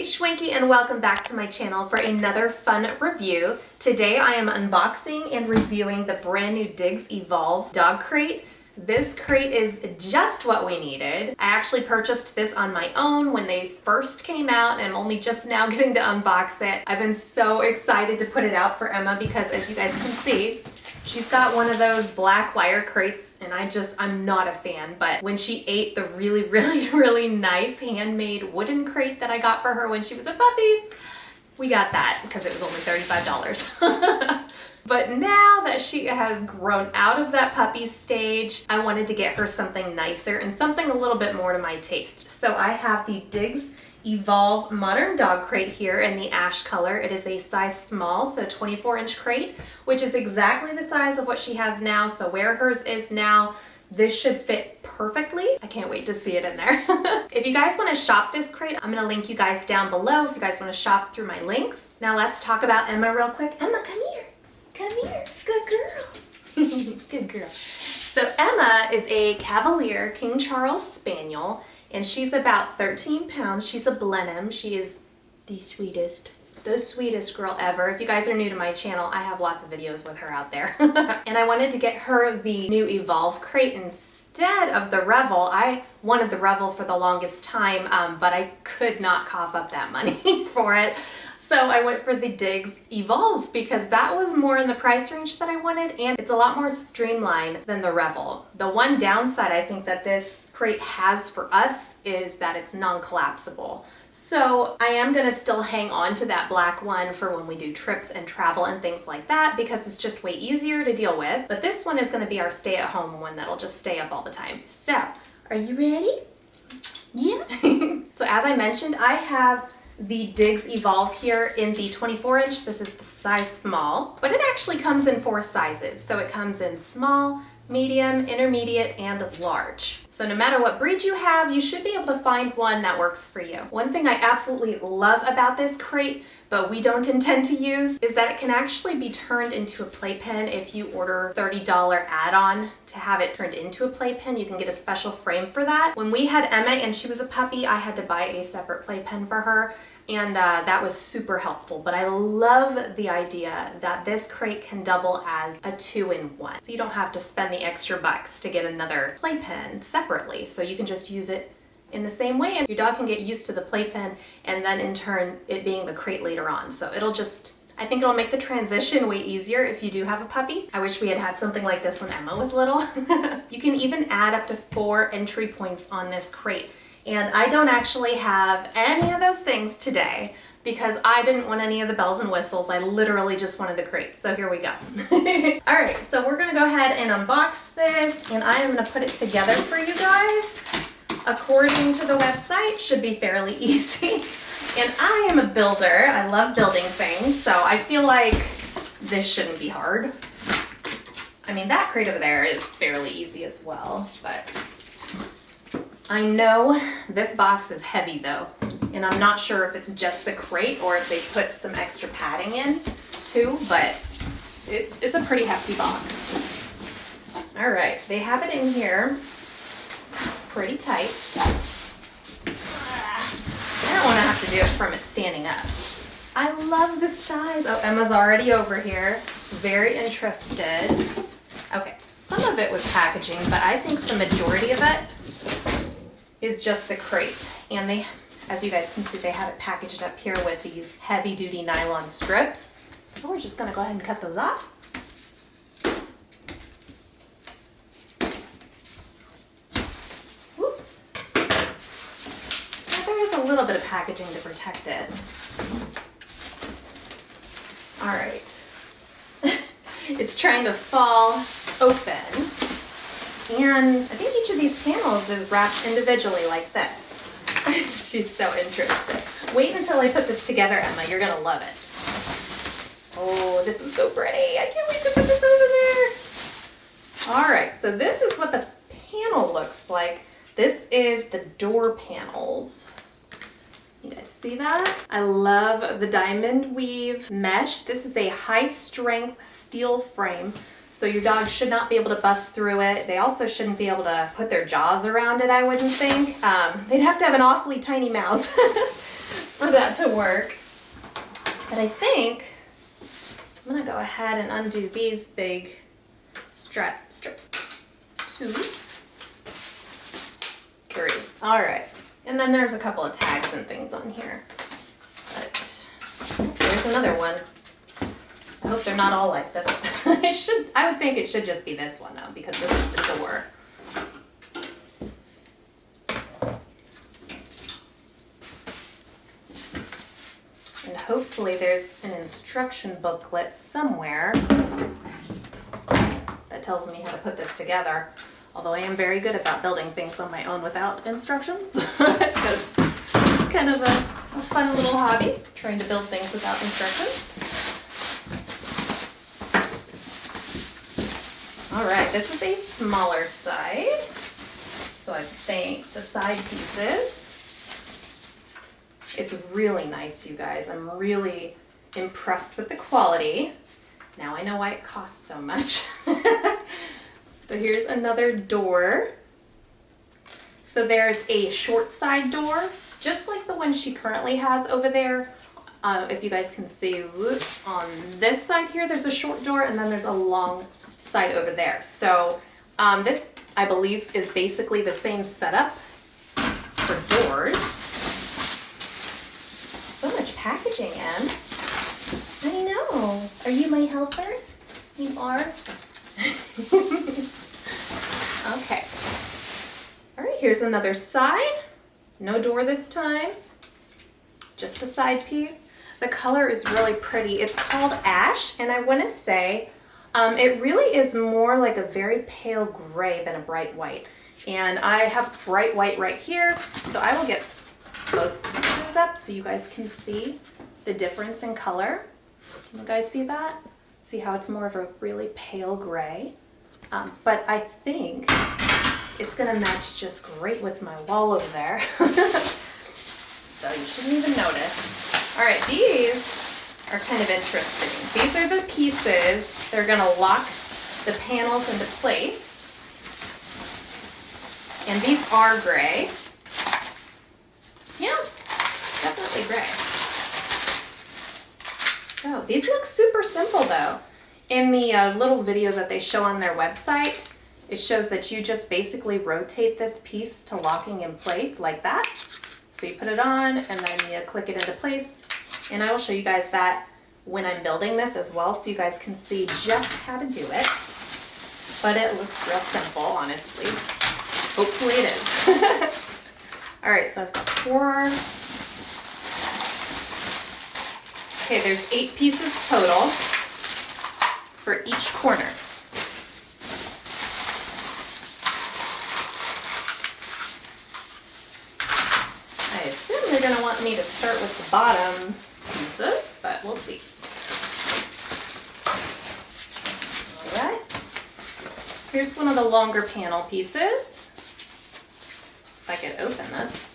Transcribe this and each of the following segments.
Kate Schwanke and welcome back to my channel for another fun review. Today I am unboxing and reviewing the brand new Diggs EVOLV dog crate. This crate is just what we needed. I actually purchased this on my own when they first came out and I'm only just now getting to unbox it. I've been so excited to put it out for Emma because as you guys can see, she's got one of those black wire crates and I'm not a fan, but when she ate the really nice handmade wooden crate that I got for her when she was a puppy, we got that because it was only $35. But now that she has grown out of that puppy stage, I wanted to get her something nicer and something a little bit more to my taste. So I have the Diggs EVOLV Modern Dog Crate here in the ash color. It is a size small, so 24-inch crate, which is exactly the size of what she has now. So where hers is now, this should fit perfectly. I can't wait to see it in there. If you guys want to shop this crate, I'm going to link you guys down below if you guys want to shop through my links. Now let's talk about Emma real quick. Emma, come here. Come here. Good girl. Good girl. So Emma is a Cavalier King Charles Spaniel, and she's about 13 pounds. She's a Blenheim. She is the sweetest girl ever. If you guys are new to my channel, I have lots of videos with her out there. And I wanted to get her the new EVOLV crate instead of the Revel. I wanted the Revel for the longest time, but I could not cough up that money for it. So I went for the Diggs EVOLV because that was more in the price range that I wanted, and it's a lot more streamlined than the Revel. The one downside I think that this crate has for us is that it's non-collapsible. So I am gonna still hang on to that black one for when we do trips and travel and things like that because it's just way easier to deal with. But this one is gonna be our stay-at-home one that'll just stay up all the time. So, are you ready? Yeah. So as I mentioned, I have the Diggs EVOLV here in the 24-inch. This is the size small, but it actually comes in 4 sizes. So it comes in small, medium, intermediate, and large. So no matter what breed you have, you should be able to find one that works for you. One thing I absolutely love about this crate, but we don't intend to use, is that it can actually be turned into a playpen if you order $30 add-on to have it turned into a playpen. You can get a special frame for that. When we had Emma and she was a puppy, I had to buy a separate playpen for her, and that was super helpful. But I love the idea that this crate can double as a 2-in-1. So you don't have to spend the extra bucks to get another playpen separately. So you can just use it in the same way, and your dog can get used to the playpen and then in turn it being the crate later on. So I think it'll make the transition way easier if you do have a puppy. I wish we had had something like this when Emma was little. You can even add up to 4 entry points on this crate. And I don't actually have any of those things today because I didn't want any of the bells and whistles. I literally just wanted the crate. So here we go. All right, so we're gonna go ahead and unbox this, and I am gonna put it together for you guys. According to the website, should be fairly easy. And I am a builder. I love building things, so I feel like this shouldn't be hard. I mean, that crate over there is fairly easy as well, but I know this box is heavy though, and I'm not sure if it's just the crate or if they put some extra padding in too, but it's a pretty hefty box. All right, they have it in here pretty tight. I don't want to have to do it from it standing up. I love the size. Oh, Emma's already over here, very interested. Okay, some of it was packaging, but I think the majority of it is just the crate. And they, as you guys can see, they have it packaged up here with these heavy duty nylon strips. So we're just gonna go ahead and cut those off. Whoop. Now, there is a little bit of packaging to protect it. All right. It's trying to fall open. And I think each of these panels is wrapped individually like this. She's so interested. Wait until I put this together, Emma. You're gonna love it. Oh, this is so pretty. I can't wait to put this over there. All right, so this is what the panel looks like. This is the door panels. You guys see that? I love the diamond weave mesh. This is a high strength steel frame. So your dog should not be able to bust through it. They also shouldn't be able to put their jaws around it, I wouldn't think. They'd have to have an awfully tiny mouth for that to work. But I think I'm gonna go ahead and undo these big strips. 2, 3. All right. And then there's a couple of tags and things on here. But there's another one. I hope they're not all like this. I would think it should just be this one though, because this is the door. And hopefully there's an instruction booklet somewhere that tells me how to put this together. Although I am very good about building things on my own without instructions, because it's kind of a fun little hobby, trying to build things without instructions. All right, this is a smaller side, so I think the side pieces, it's really nice, you guys. I'm really impressed with the quality. Now I know why it costs so much. So here's another door. So there's a short side door, just like the one she currently has over there. If you guys can see, on this side here, there's a short door, and then there's a long side over there. So this, I believe, is basically the same setup for doors. So much packaging, Em. I know. Are you my helper? You are? Okay. All right, here's another side. No door this time. Just a side piece. The color is really pretty. It's called Ash, and I want to say it really is more like a very pale gray than a bright white. And I have bright white right here, so I will get both pieces up so you guys can see the difference in color. Can you guys see that? See how it's more of a really pale gray? But I think it's gonna match just great with my wall over there. So you shouldn't even notice. All right, these are kind of interesting. These are the pieces that are gonna lock the panels into place. And these are gray. Yeah, definitely gray. So these look super simple though. In the little video that they show on their website, it shows that you just basically rotate this piece to locking in place like that. So you put it on and then you click it into place. And I will show you guys that when I'm building this as well, so you guys can see just how to do it. But it looks real simple, honestly. Hopefully it is. All right, so I've got 4. Okay, there's 8 pieces total for each corner. I assume they're going to want me to start with the bottom pieces, but we'll see. All right. Here's one of the longer panel pieces. If I could open this.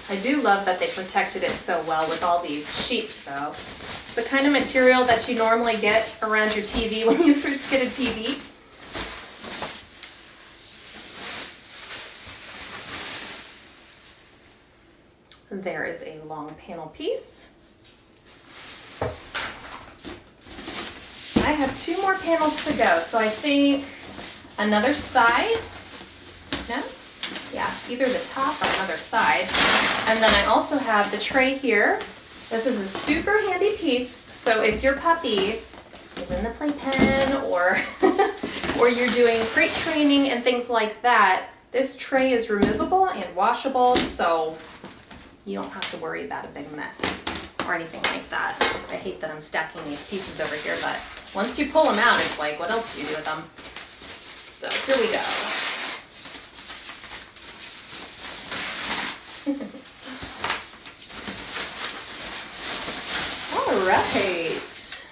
I do love that they protected it so well with all these sheets though. It's the kind of material that you normally get around your TV when you first get a TV. There is a long panel piece. I have 2 more panels to go, so I think another side. No? Yeah, either the top or another side. And then I also have the tray here. This is a super handy piece, so if your puppy is in the playpen or or you're doing crate training and things like that, this tray is removable and washable, so you don't have to worry about a big mess or anything like that. I hate that I'm stacking these pieces over here, but once you pull them out, it's like, what else do you do with them? So here we go. All right.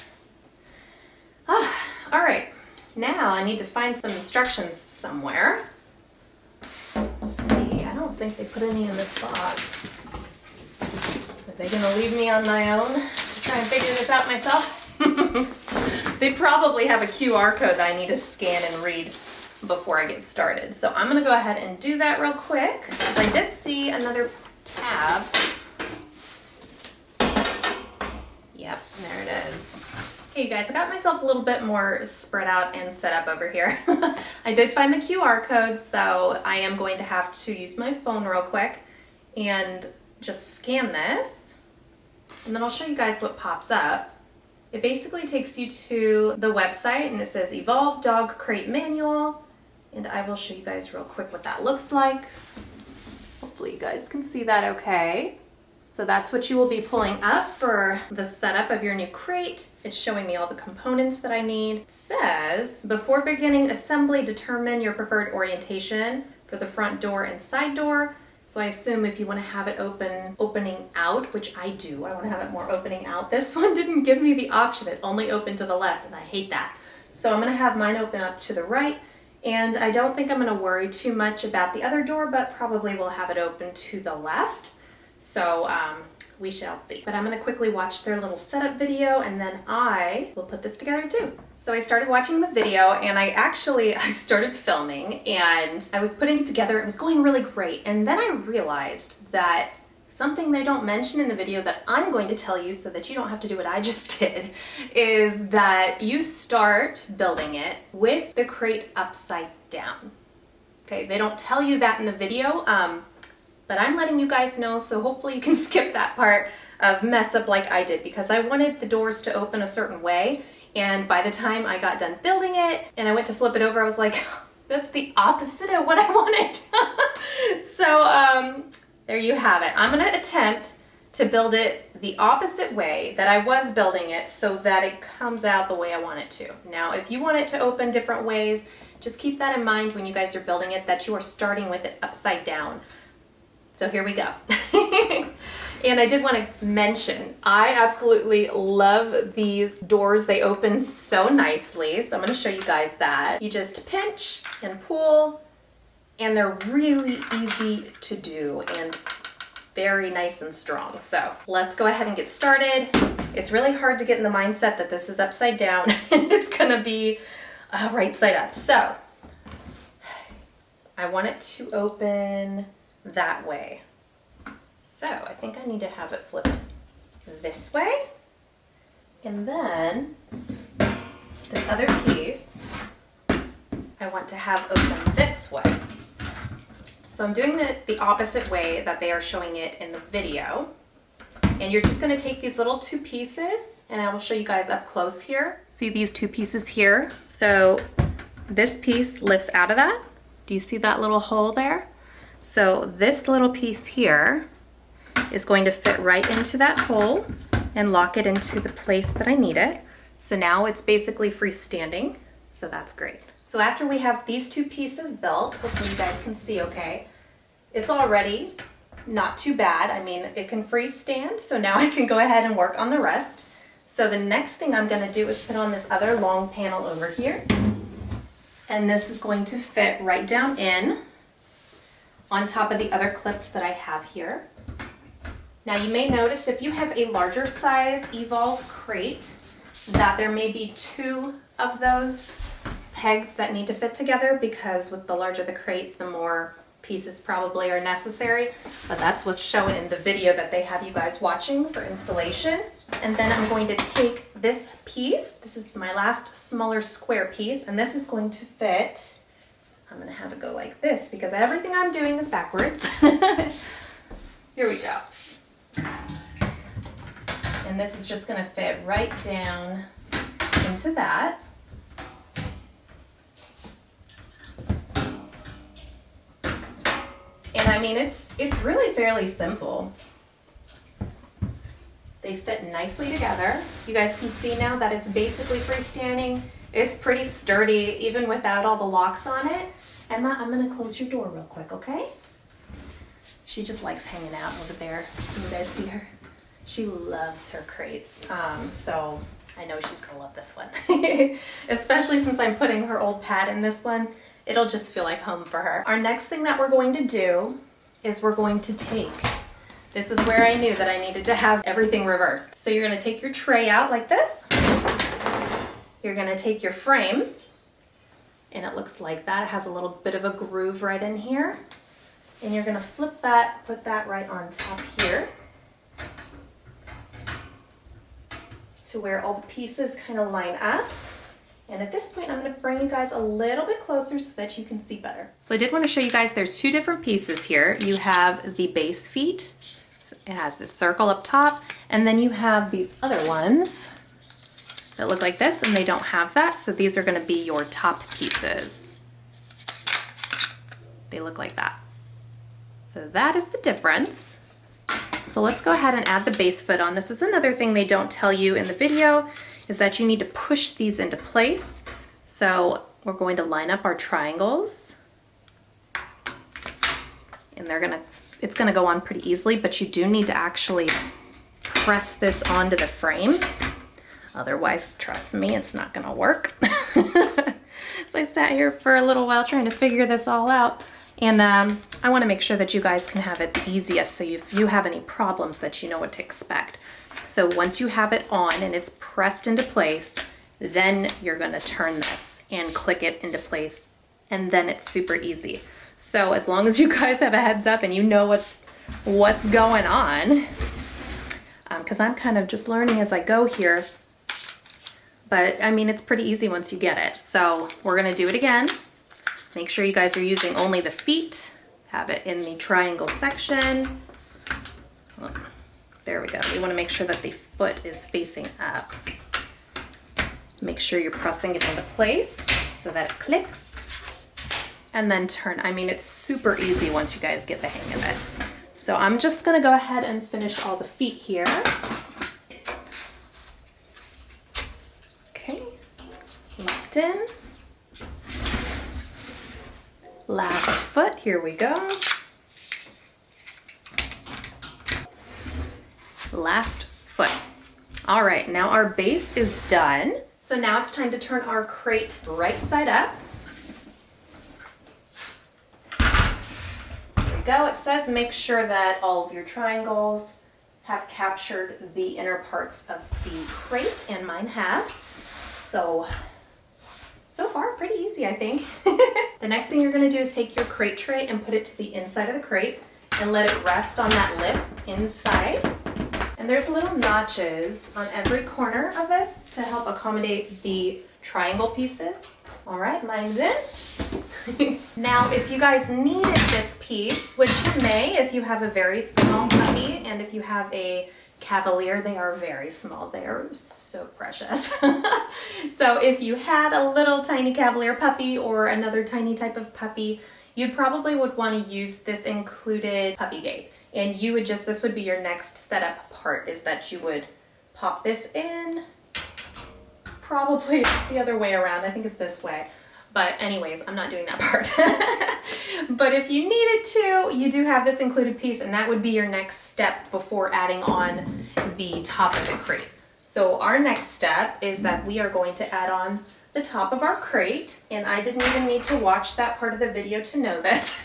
All right. Now I need to find some instructions somewhere. Let's see. I don't think they put any in this box. Are they gonna leave me on my own to try and figure this out myself? They probably have a QR code that I need to scan and read before I get started. So I'm gonna go ahead and do that real quick because I did see another tab Yep, there it is. Okay, you guys, I got myself a little bit more spread out and set up over here. I did find the QR code, so I am going to have to use my phone real quick and just scan this. And then I'll show you guys what pops up. It basically takes you to the website and it says EVOLV Dog Crate Manual. And I will show you guys real quick what that looks like. Hopefully you guys can see that okay. So that's what you will be pulling up for the setup of your new crate. It's showing me all the components that I need. It says, before beginning assembly, determine your preferred orientation for the front door and side door. So I assume if you want to have it opening out, which I do, I want to have it more opening out. This one didn't give me the option. It only opened to the left, and I hate that. So I'm going to have mine open up to the right. And I don't think I'm going to worry too much about the other door, but probably will have it open to the left. So we shall see. But I'm going to quickly watch their little setup video and then I will put this together too. So I started watching the video and I started filming and I was putting it together. It was going really great. And then I realized that something they don't mention in the video that I'm going to tell you so that you don't have to do what I just did is that you start building it with the crate upside down. Okay, they don't tell you that in the video. But I'm letting you guys know, so hopefully you can skip that part of mess up like I did because I wanted the doors to open a certain way, and by the time I got done building it and I went to flip it over, I was like, that's the opposite of what I wanted. So there you have it. I'm gonna attempt to build it the opposite way that I was building it so that it comes out the way I want it to. Now, if you want it to open different ways, just keep that in mind when you guys are building it, that you are starting with it upside down. So here we go. And I did want to mention, I absolutely love these doors. They open so nicely. So I'm going to show you guys that. You just pinch and pull, and they're really easy to do and very nice and strong. So let's go ahead and get started. It's really hard to get in the mindset that this is upside down and it's going to be right side up. So I want it to open that way. So I think I need to have it flipped this way. And then this other piece I want to have open this way. So I'm doing it the opposite way that they are showing it in the video. And you're just going to take these little two pieces and I will show you guys up close here. See these two pieces here? So this piece lifts out of that. Do you see that little hole there? So this little piece here is going to fit right into that hole and lock it into the place that I need it. So now it's basically freestanding, so that's great. So after we have these two pieces built, hopefully you guys can see okay, it's already not too bad. I mean, it can freestand, so now I can go ahead and work on the rest. So the next thing I'm gonna do is put on this other long panel over here. And this is going to fit right down in on top of the other clips that I have here. Now you may notice if you have a larger size EVOLV crate that there may be two of those pegs that need to fit together because with the larger the crate, the more pieces probably are necessary. But that's what's shown in the video that they have you guys watching for installation. And then I'm going to take this piece, this is my last smaller square piece, and this is going to fit. I'm gonna have it go like this because everything I'm doing is backwards. Here we go. And this is just gonna fit right down into that. And I mean, it's really fairly simple. They fit nicely together. You guys can see now that it's basically freestanding. It's pretty sturdy even without all the locks on it. Emma, I'm gonna close your door real quick, okay? She just likes hanging out over there. Can you guys see her? She loves her crates. So I know she's gonna love this one. Especially since I'm putting her old pad in this one. It'll just feel like home for her. Our next thing that we're going to do is we're going to take, this is where I knew that I needed to have everything reversed. So you're gonna take your tray out like this. You're gonna take your frame, and it looks like that. It has a little bit of a groove right in here. And you're gonna flip that, put that right on top here. to where all the pieces kind of line up. And at this point, I'm going to bring you guys a little bit closer so that you can see better. So I did want to show you guys there's two different pieces here. You have the base feet. So it has this circle up top, and then you have these other ones that look like this, and they don't have that. So these are going to be your top pieces. They look like that. So that is the difference. So let's go ahead and add the base foot on. This is another thing they don't tell you in the video, is that you need to push these into place. So we're going to line up our triangles, and it's gonna go on pretty easily, but you do need to actually press this onto the frame. Otherwise, trust me, it's not gonna work. So I sat here for a little while trying to figure this all out. And I wanna make sure that you guys can have it the easiest, so if you have any problems that you know what to expect. So once you have it on and it's pressed into place, then you're gonna turn this and click it into place, and then it's super easy. So as long as you guys have a heads up and you know what's going on, because I'm kind of just learning as I go here, but I mean, it's pretty easy once you get it. So we're gonna do it again. Make sure you guys are using only the feet, have it in the triangle section. There we go. We want to make sure that the foot is facing up. Make sure you're pressing it into place so that it clicks. And then turn. I mean, it's super easy once you guys get the hang of it. So I'm just going to go ahead and finish all the feet here. Okay. Locked in. Last foot. Here we go. Last foot. All right, now our base is done. So now it's time to turn our crate right side up. There we go. It says make sure that all of your triangles have captured the inner parts of the crate, and mine have. So far, pretty easy, I think. The next thing you're gonna do is take your crate tray and put it to the inside of the crate and let it rest on that lip inside. And there's little notches on every corner of this to help accommodate the triangle pieces. All right, mine's in. Now, if you guys needed this piece, which you may if you have a very small puppy, and if you have a Cavalier, they are very small. They are so precious. So if you had a little tiny Cavalier puppy or another tiny type of puppy, you probably would want to use this included puppy gate. And you would this would be your next setup part, is that you would pop this in, probably the other way around. I think it's this way. But anyways, I'm not doing that part. But if you needed to, you do have this included piece, and that would be your next step before adding on the top of the crate. So our next step is that we are going to add on the top of our crate, and I didn't even need to watch that part of the video to know this.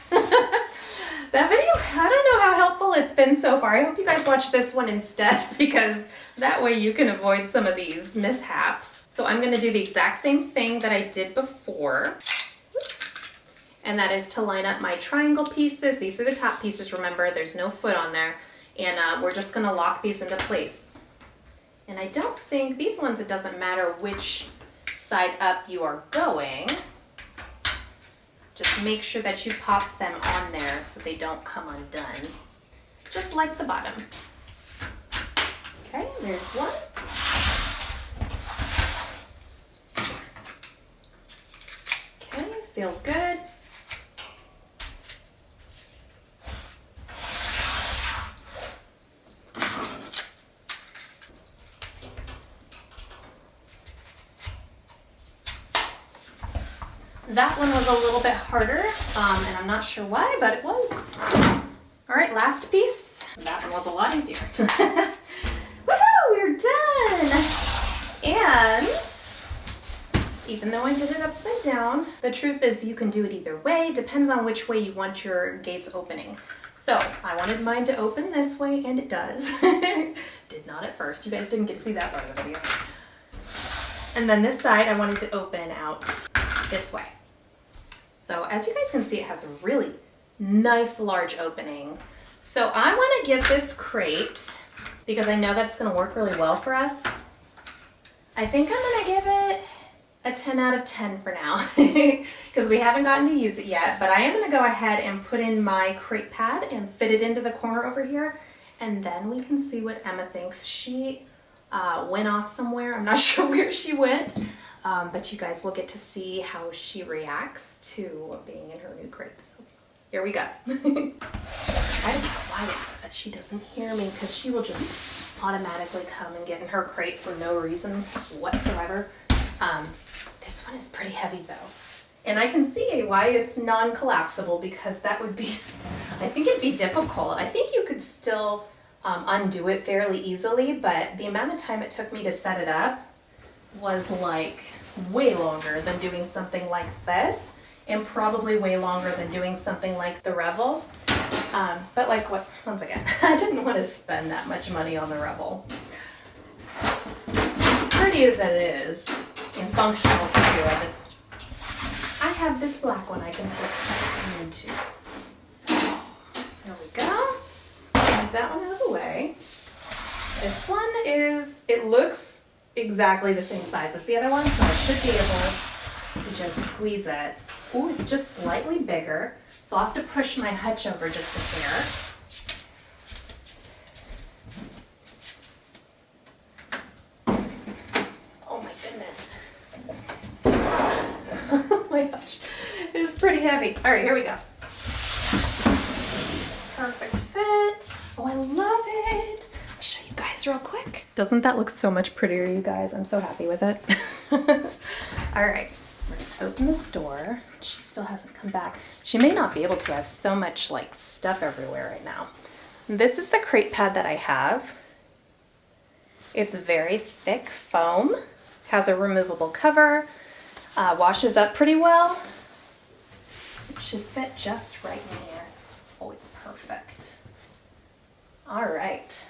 That video, I don't know how helpful it's been so far. I hope you guys watch this one instead, because that way you can avoid some of these mishaps. So I'm gonna do the exact same thing that I did before, and that is to line up my triangle pieces. These are the top pieces, remember, there's no foot on there, and we're just gonna lock these into place. And I don't think, these ones, it doesn't matter which side up you are going. Just make sure that you pop them on there so they don't come undone, just like the bottom. Okay, there's one. Okay, feels good. That one was a little bit harder, and I'm not sure why, but it was. All right, last piece. That one was a lot easier. Woohoo, we're done! And even though I did it upside down, the truth is you can do it either way. Depends on which way you want your gates opening. So I wanted mine to open this way, and it does. Did not at first. You guys didn't get to see that part of the video. And then this side, I wanted to open out this way. So as you guys can see, it has a really nice large opening. So I want to give this crate, because I know that it's going to work really well for us, I think I'm gonna give it a 10 out of 10 for now because we haven't gotten to use it yet, but I am gonna go ahead and put in my crate pad and fit it into the corner over here, and then we can see what Emma thinks. She went off somewhere. I'm not sure where she went, but you guys will get to see how she reacts to being in her new crate. So here we go. I don't know why it's that she doesn't hear me, because she will just automatically come and get in her crate for no reason whatsoever. This one is pretty heavy though. And I can see why it's non-collapsible, because that would be, I think it'd be difficult. I think you could still undo it fairly easily, but the amount of time it took me to set it up was like way longer than doing something like this, and probably way longer than doing something like the Revel. But like once again, I didn't want to spend that much money on the Revel. Pretty as it is, and functional too, I have this black one I can take into. So, there we go. Move that one out of the way. This one it looks exactly the same size as the other one, so I should be able to just squeeze it. Ooh, it's just slightly bigger, so I'll have to push my hutch over just a hair. Oh my goodness. Oh my gosh, it's pretty heavy. All right, here we go. Perfect fit. Oh, I love it. I'll show you guys real quick. Doesn't that look so much prettier, you guys? I'm so happy with it. All right, let's open this door. She still hasn't come back. She may not be able to. I have so much like stuff everywhere right now. This is the crate pad that I have. It's very thick foam, has a removable cover, washes up pretty well. It should fit just right in here. Oh, it's perfect. All right,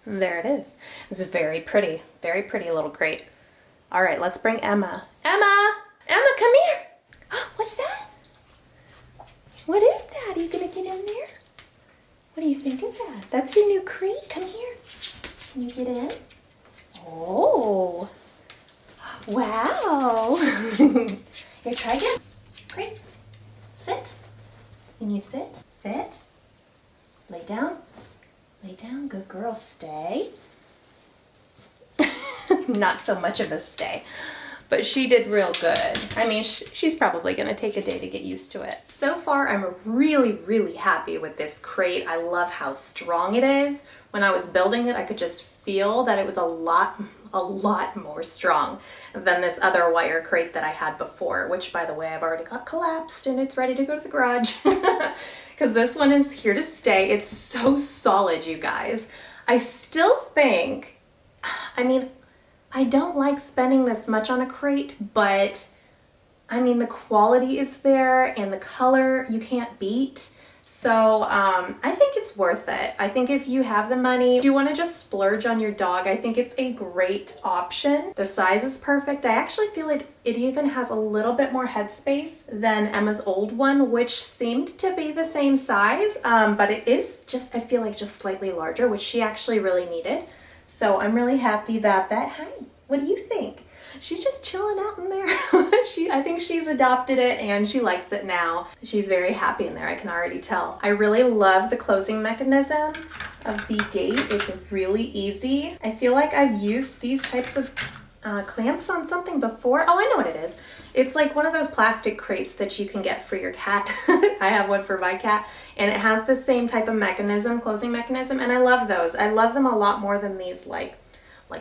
there it is. It's a very pretty little crate. All right, let's bring Emma. Emma, come here. What's that? What is that? Are you gonna get in there? What do you think of that? That's your new crate. Come here. Can you get in? Oh, wow. Here, try again. Great. Sit. Can you sit? Sit. Lay down. Lay down. Good girl. Stay. Not so much of a stay, but she did real good. I mean, she's probably gonna take a day to get used to it. So far, I'm really happy with this crate. I love how strong it is. When I was building it, I could just feel that it was a lot more strong than this other wire crate that I had before, which by the way, I've already got collapsed and it's ready to go to the garage. Because this one is here to stay. It's so solid, you guys. I still think, I mean, I don't like spending this much on a crate, but I mean, the quality is there and the color you can't beat. So I think it's worth it. I think if you have the money, if you want to just splurge on your dog, I think it's a great option. The size is perfect. I actually feel it even has a little bit more headspace than Emma's old one, which seemed to be the same size, but it is just, I feel like just slightly larger, which she actually really needed. So I'm really happy about that. Hi, what do you think? She's just chilling out in there. I think she's adopted it and she likes it now. She's very happy in there, I can already tell. I really love the closing mechanism of the gate. It's really easy. I feel like I've used these types of clamps on something before. Oh, I know what it is. It's like one of those plastic crates that you can get for your cat. I have one for my cat, and it has the same type of mechanism, closing mechanism, and I love those. I love them a lot more than these like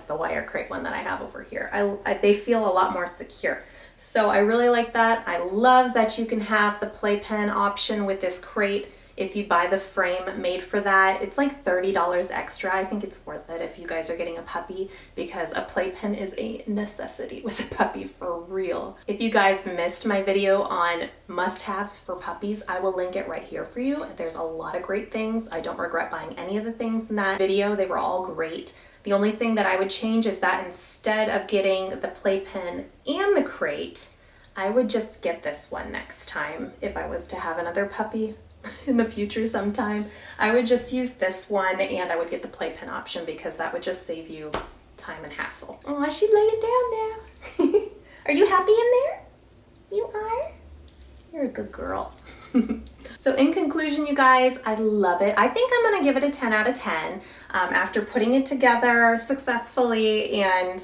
the wire crate one that I have over here. They feel a lot more secure. So I really like that. I love that you can have the playpen option with this crate if you buy the frame made for that. It's like $30 extra. I think it's worth it if you guys are getting a puppy, because a playpen is a necessity with a puppy for real. If you guys missed my video on must-haves for puppies, I will link it right here for you. There's a lot of great things. I don't regret buying any of the things in that video. They were all great. The only thing that I would change is that instead of getting the playpen and the crate, I would just get this one next time if I was to have another puppy in the future sometime. I would just use this one and I would get the playpen option, because that would just save you time and hassle. Oh, she's laying down now. Are you happy in there? You are? You're a good girl. So in conclusion, you guys, I love it. I think I'm gonna give it a 10 out of 10 after putting it together successfully and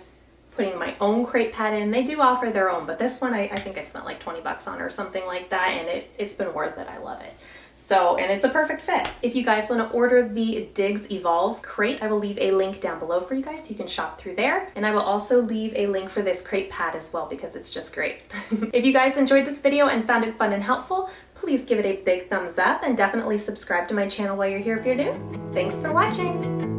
putting my own crate pad in. They do offer their own, but this one I think I spent like 20 bucks on or something like that, and it's been worth it. I love it. So, and it's a perfect fit. If you guys want to order the Digs EVOLV crate, I will leave a link down below for you guys so you can shop through there. And I will also leave a link for this crate pad as well because it's just great. If you guys enjoyed this video and found it fun and helpful, please give it a big thumbs up and definitely subscribe to my channel while you're here if you're new. Thanks for watching.